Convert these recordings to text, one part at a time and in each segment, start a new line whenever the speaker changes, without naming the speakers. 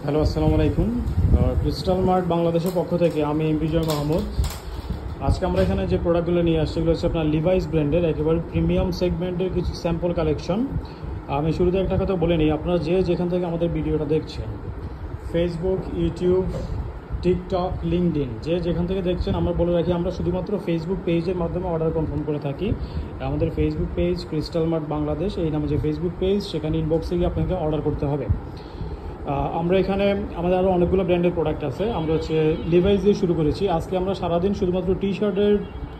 Hello, আসসালামু আলাইকুম। Crystal mart বাংলাদেশের পক্ষ থেকে আমি বিজয় মাহমুদ। আজকে আমরা এখানে যে প্রোডাক্টগুলো নিয়ে আসছি এগুলো হচ্ছে আপনার লিভাইস ব্র্যান্ডের একেবারে প্রিমিয়াম সেগমেন্টের কিছু স্যাম্পল কালেকশন। আমি শুরুতে একটা কথা বলে নিই, আপনারা যেখান থেকে আমাদের ভিডিওটা দেখছেন, ফেসবুক, ইউটিউব, টিকটক, লিঙ্কডইন, যেখান থেকে দেখছেন, আমরা বলে রাখি আমরা শুধুমাত্র ফেসবুক পেজের মাধ্যমে অর্ডার কনফার্ম করে থাকি। আমাদের Facebook page crystal mart Bangladesh এই নামে যে ফেসবুক পেজ, সেখানে ইনবক্সে গিয়ে আপনাকে অর্ডার করতে হবে। আমরা এখানে আমাদের আরও অনেকগুলো ব্র্যান্ডের প্রোডাক্ট আছে। আমরা হচ্ছে লিভাইস দিয়ে শুরু করেছি। আজকে আমরা সারাদিন শুধুমাত্র টি শার্টের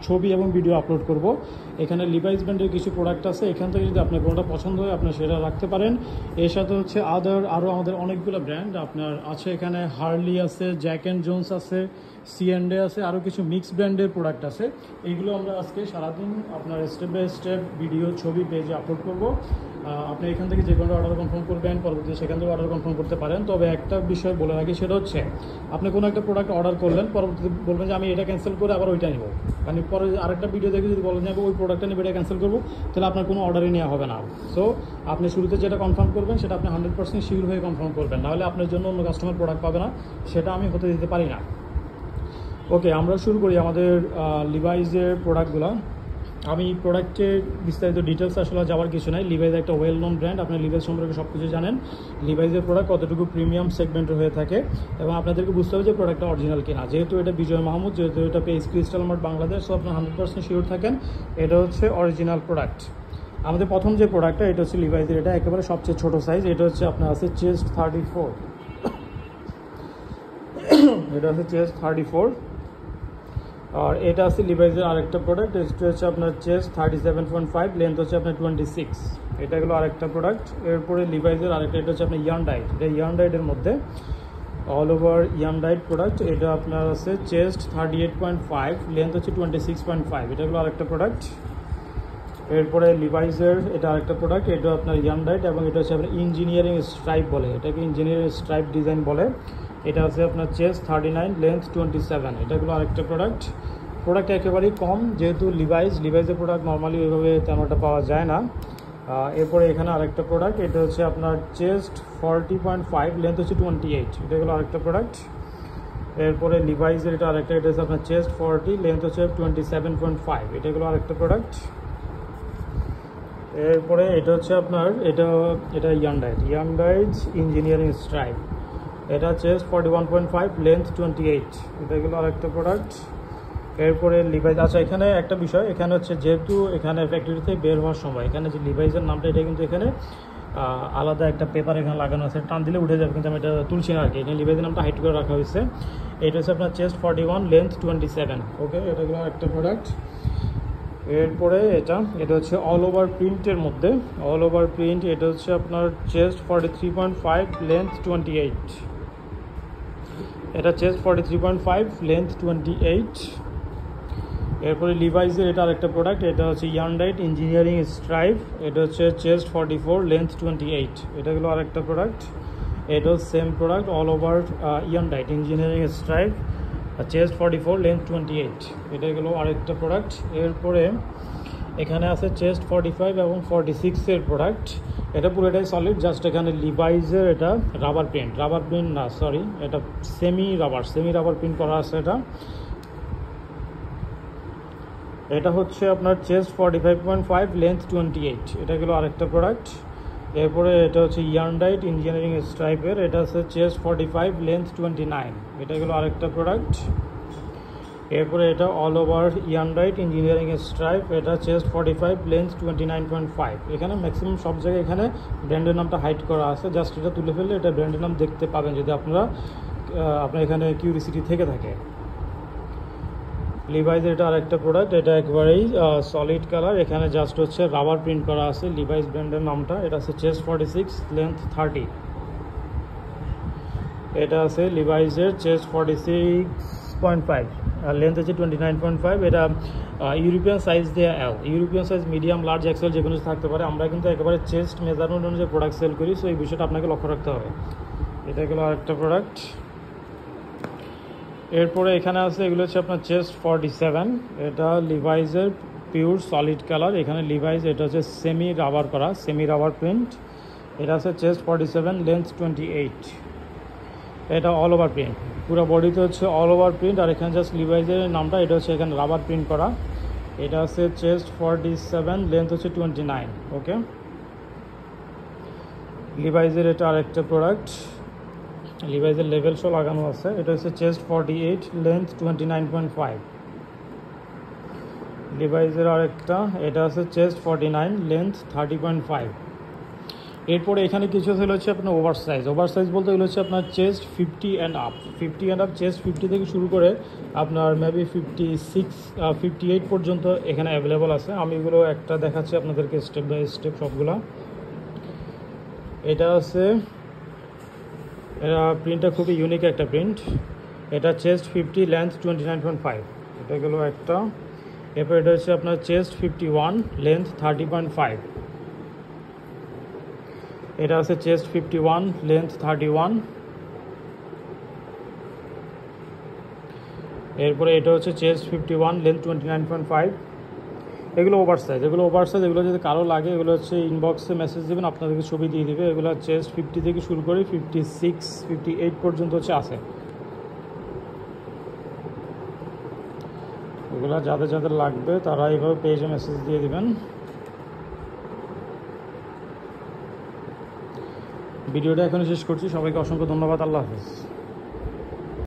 ছবি এবং ভিডিও আপলোড করব। এখানে লিভাইস ব্র্যান্ডের কিছু প্রোডাক্ট আছে, এখান থেকে যদি আপনার কোনোটা পছন্দ হয় আপনি সেটা রাখতে পারেন। এর সাথে হচ্ছে আরও আমাদের অনেকগুলো ব্র্যান্ড আপনার আছে। এখানে হার্লি আছে, জ্যাক অ্যান্ড জোন্স আছে, C&A আছে, আরও কিছু মিক্স ব্র্যান্ডের প্রোডাক্ট আছে। এইগুলো আমরা আজকে সারাদিন আপনার স্টেপ বাই স্টেপ ভিডিও ছবি পেজে আপলোড করব। আপনি এখান থেকে যে কোনো অর্ডার কনফার্ম করবেন, পরবর্তীতে সেখান থেকে অর্ডার কনফার্ম করতে পারেন। তবে একটা বিষয় বলে রাখি, সেটা হচ্ছে আপনি কোনো একটা প্রোডাক্ট অর্ডার করলেন, পরবর্তীতে বলবেন যে আমি এটা ক্যান্সেল করে আবার ওইটা নেব, মানে পরে আরেকটা ভিডিও দেখে যদি বলেন যে ওই প্রোডাক্টটা নেবে এটা ক্যান্সেল করবো, তাহলে আপনার কোনো অর্ডারই নেওয়া হবে না। সো আপনি শুরুতে যেটা কনফার্ম করবেন সেটা আপনি 100% শিওর হয়ে কনফার্ম করবেন, নাহলে আপনার জন্য অন্য কাস্টমার প্রোডাক্ট পাবে না, সেটা আমি হতে দিতে পারি না। ওকে, আমরা শুরু করি আমাদের লিভাইসের প্রোডাক্টগুলো। আমি প্রোডাক্টের বিস্তারিত ডিটেলস আসলে যাওয়ার কিছু নাই। লিভাইস একটা ওয়েল নোন ব্র্যান্ড, আপনার লিভাইস সম্পর্কে সব কিছু জানেন। লিভাইসের প্রোডাক্ট কতটুকু প্রিমিয়াম সেগমেন্টের হয়ে থাকে এবং আপনাদেরকে বুঝতে হবে যে প্রোডাক্টটা অরিজিনাল কিনা। যেহেতু এটা বিজয় মাহমুদ, যেহেতু এটা page crystal mart Bangladesh, so আপনার 100% শিওর থাকেন এটা হচ্ছে অরিজিনাল প্রোডাক্ট। আমাদের প্রথম যে প্রোডাক্টটা এটা হচ্ছে লিভাইসের, এটা একেবারে সবচেয়ে ছোটো সাইজ। এটা হচ্ছে আপনার আছে চেস্ট 34, এটা হচ্ছে চেস্ট 34। আর এটা আছে লিভাইসের আরেকটা প্রোডাক্ট, এটা হচ্ছে আপনার চেস্ট 37.5, লেন্থ হচ্ছে আপনার 26। এটা হলো আরেকটা প্রোডাক্ট। এরপরে লিভাইসের আরেকটা, এটা হচ্ছে আপনার ইয়ান ডাইট। এটা ইয়ান ডাইটের মধ্যে অল ওভার ইয়ান ডাইট প্রোডাক্ট। এটা আপনার আছে চেস্ট 38.5, লেন্থ হচ্ছে 26.5। এটা হলো আরেকটা প্রোডাক্ট। এরপরে লিভাইসের এটা আরেকটা প্রোডাক্ট, এটা আপনার ইয়ান ডাইট এবং এটা হচ্ছে আপনার ইঞ্জিনিয়ারিং স্ট্রাইপ বলে, এটাকে ইঞ্জিনিয়ারিং স্ট্রাইপ ডিজাইন বলে। এটা আছে আপনার চেস্ট 39, লেন্থ 27। এটাগুলো আরেকটা প্রোডাক্ট একেবারেই কম, যেহেতু লিভাইসের প্রোডাক্ট নর্মালি ওইভাবে তেমনটা পাওয়া যায় না। এরপরে এখানে আরেকটা প্রোডাক্ট, এটা হচ্ছে আপনার চেস্ট 40.5, লেন্থ হচ্ছে 28। এটাগুলো আরেকটা প্রোডাক্ট। এরপরে লিভাইসের এটা আরেকটা, এটা হচ্ছে আপনার চেস্ট 40, লেন্থ হচ্ছে 27.5। এটাগুলো আরেকটা প্রোডাক্ট। এরপরে এটা হচ্ছে আপনার এটা ইয়ান ডাইট ইঞ্জিনিয়ারিং স্ট্রাইপ। এটা চেস্ট 41.5, লেন্থ 28। এটাগুলো আরেকটা প্রোডাক্ট। এরপরে লিভাইস, আচ্ছা এখানে একটা বিষয়, এখানে হচ্ছে যেহেতু এখানে ফ্যাক্টরি থেকে বের হওয়ার সময় এখানে যে লিভাইসের নামটা, এটা কিন্তু এখানে আলাদা একটা পেপার এখানে লাগানো আছে, টান দিলে উঠে যাবে, কিন্তু আমি এটা তুলছি না আর কি। এখানে লিভাইসের নামটা হাইড করে রাখা হয়েছে। এটা হচ্ছে আপনার চেস্ট 41, লেন্থ 27। ওকে, এটাগুলো একটা প্রোডাক্ট। এরপরে এটা হচ্ছে অল ওভার প্রিন্টের মধ্যে, অল ওভার প্রিন্ট। এটা হচ্ছে আপনার চেস্ট 43.5, লেন্থ 28। এটা চেস্ট 43.5, লেন্থ 28। এরপরে লিভাইসের এটা আরেকটা প্রোডাক্ট, এটা হচ্ছে ইয়ান ডাইট ইঞ্জিনিয়ারিং স্ট্রাইপ। এটা হচ্ছে চেস্ট 44, লেন্থ 28। এটাগুলো আরেকটা প্রোডাক্ট। এটাও সেম প্রোডাক্ট, অল ওভার ইয়ান ডাইট ইঞ্জিনিয়ারিং স্ট্রাইপ, চেস্ট 44, লেন্থ 28। এটা গেলো আরেকটা প্রোডাক্ট। এরপরে এখানে আছে চেস্ট 45 এবং 46-এর প্রোডাক্ট। এটা পুরোটাই সলিড, জাস্ট এখানে লিভাইসের এটা রাবার প্রিন্ট না, সরি, এটা সেমি রাবার প্রিন্ট করা আছে। এটা হচ্ছে আপনার চেস্ট 45.5, লেন্থ 28। এটা গেলো আরেকটা প্রোডাক্ট। এরপরে এটা হচ্ছে ইয়ান ডাইট ইঞ্জিনিয়ারিং স্ট্রাইপের, এটা হচ্ছে চেস্ট 45, লেন্থ 29। এটা গেলো আরেকটা প্রোডাক্ট। এরপরে এটা অল ওভার ইয়ান ডাইট ইঞ্জিনিয়ারিং স্ট্রাইপ, এটা চেস্ট 45, লেন্থ 29.5। এখানে ম্যাক্সিমাম সব জায়গায় এখানে ব্র্যান্ডের নামটা হাইড করা আছে, জাস্ট এটা তুলে ফেললে এটা ব্র্যান্ডের নাম দেখতে পাবেন যদি আপনার এখানে কিউরিসিটি থেকে থাকে। লিভাইসের এটা আরেকটা প্রোডাক্ট, এটা একবারেই সলিড কালার, এখানে জাস্ট হচ্ছে রাবার প্রিন্ট করা আছে লিভাইস ব্র্যান্ডের নামটা। এটা আছে চেস্ট 46, লেন্থ 30। এটা আছে লিভাইসের চেস্ট 46.5 আর লেন্থ হচ্ছে 29.5। এটা ইউরোপিয়ান সাইজ দিয়ে এল, European size medium, large, XL যে কোনো থাকতে পারে। আমরা কিন্তু একেবারে চেস্ট মেজারমেন্ট অনুযায়ী প্রোডাক্ট সেল করি, সো এই বিষয়টা আপনাকে লক্ষ্য রাখতে হবে। এটা গেলো আরেকটা প্রোডাক্ট। এরপরে এখানে আছে এগুলো হচ্ছে আপনার চেস্ট 47। এটা লিভাইসের পিওর সলিড কালার, এখানে লিভাইস এটা হচ্ছে সেমি রাবার প্রিন্ট। এটা আছে চেস্ট 47, লেন্থ 28। এটা অল ওভার প্রিন্ট, পুরো বডিতে হচ্ছে অল ওভার প্রিন্ট। আর এখানে জাস্ট লিভাইজের নামটা, এটা হচ্ছে এখানে রাবার প্রিন্ট করা। এটা হচ্ছে চেস্ট 47, লেন্থ হচ্ছে 29। ওকে, লিভাইজের এটা আরেকটা প্রোডাক্ট, লিভাইজের লেভেল শো লাগানো আছে। এটা হচ্ছে চেস্ট 48, লেন্থ 29.5। লিভাইজের আরেকটা, এটা হচ্ছে চেস্ট 49, লেন্থ 30.5। এরপরে এখানে কিছু হচ্ছে আপনার ওভার সাইজ বলতে এগুলো হচ্ছে আপনার চেস্ট 50 অ্যান্ড আপ, চেস্ট 50 থেকে শুরু করে আপনার মেবি 56 58 পর্যন্ত এখানে অ্যাভেলেবল আছে। আমি এগুলো একটা দেখাচ্ছি আপনাদেরকে স্টেপ বাই স্টেপ সবগুলো। এটা আছে, এটা প্রিন্টটা খুবই ইউনিক একটা প্রিন্ট। এটা চেস্ট 50, লেন্থ 29.5, এটা গেলো একটা। এরপর এটা হচ্ছে আপনার চেস্ট 51, লেন্থ 30.5। এটা আছে চেস্ট 51, লেন্থ 31। এরপরে এটা হচ্ছে চেস্ট 51, লেন্থ 29.5। এগুলো ওভার সাইজ, এগুলো যদি কারো লাগে এগুলো হচ্ছে ইনবক্সে মেসেজ দেবেন, আপনাদেরকে ছবি দিয়ে দেবে। এগুলো চেস্ট 50 থেকে শুরু করে 56 58 পর্যন্ত হচ্ছে আছে। এগুলো যাদের যাদের লাগবে তারা এইভাবে পেজে মেসেজ দিয়ে দিবেন। ভিডিওটা এখনই শেষ করছি, সবাইকে অসংখ্য ধন্যবাদ, আল্লাহ হাফেজ।